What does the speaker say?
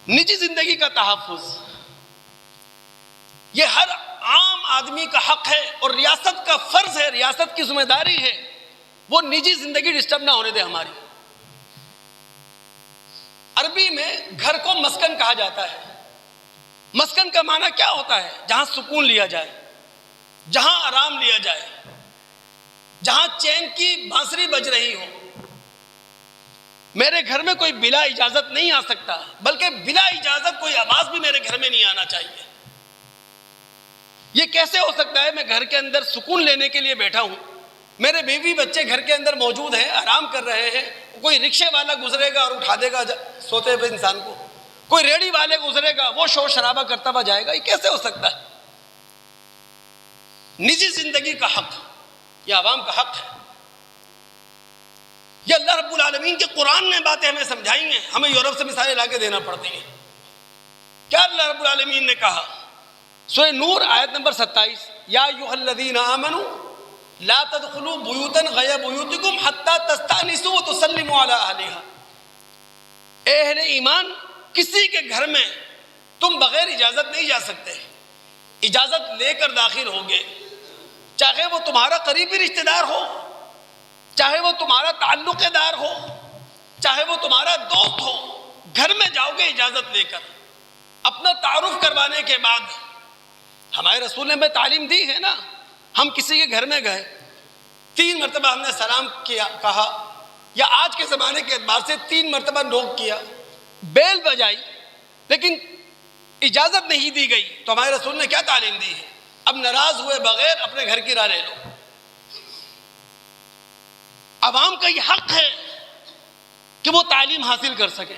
نجی زندگی کا تحفظ یہ ہر عام آدمی کا حق ہے اور ریاست کا فرض ہے، ریاست کی ذمہ داری ہے وہ نجی زندگی ڈسٹرب نہ ہونے دے ہماری۔ عربی میں گھر کو مسکن کہا جاتا ہے۔ مسکن کا معنی کیا ہوتا ہے؟ جہاں سکون لیا جائے، جہاں آرام لیا جائے، جہاں چین کی بانسری بج رہی ہو۔ میرے گھر میں کوئی بلا اجازت نہیں آ سکتا، بلکہ بلا اجازت کوئی آواز بھی میرے گھر میں نہیں آنا چاہیے۔ یہ کیسے ہو سکتا ہے؟ میں گھر کے اندر سکون لینے کے لیے بیٹھا ہوں، میرے بیوی بچے گھر کے اندر موجود ہیں، آرام کر رہے ہیں، کوئی رکشے والا گزرے گا اور اٹھا دے گا سوتے ہوئے انسان کو، کوئی ریڑھی والے گزرے گا وہ شور شرابہ کرتا ہوا جائے گا۔ یہ کیسے ہو سکتا ہے؟ نجی زندگی کا حق یہ عوام کا حق ہے۔ یہ اللہ رب العالمین کے قرآن نے باتیں ہمیں سمجھائی ہیں، ہمیں یورپ سے مثالیں لا کے دینا پڑتی ہیں۔ کیا اللہ رب العالمین نے کہا؟ سورہ نور آیت نمبر 27، یا ایھا الذین آمنوا لا تدخلوا بیوتا غیر بیوتکم حتی تستأنسوا وتسلموا علی اہلہا۔ اے اہل ایمان، کسی کے گھر میں تم بغیر اجازت نہیں جا سکتے، اجازت لے کر داخل ہوگے، چاہے وہ تمہارا قریبی رشتہ دار ہو، چاہے وہ تمہارا تعلق دار ہو، چاہے وہ تمہارا دوست ہو، گھر میں جاؤ گے اجازت لے کر، اپنا تعارف کروانے کے بعد۔ ہمارے رسول نے ہمیں تعلیم دی ہے نا، ہم کسی کے گھر میں گئے، 3 مرتبہ ہم نے سلام کیا کہا، یا آج کے زمانے کے اعتبار سے 3 مرتبہ نوک کیا، بیل بجائی، لیکن اجازت نہیں دی گئی، تو ہمارے رسول نے کیا تعلیم دی ہے؟ اب ناراض ہوئے بغیر اپنے گھر کی راہ لے لو۔ عوام کا یہ حق ہے کہ وہ تعلیم حاصل کر سکیں۔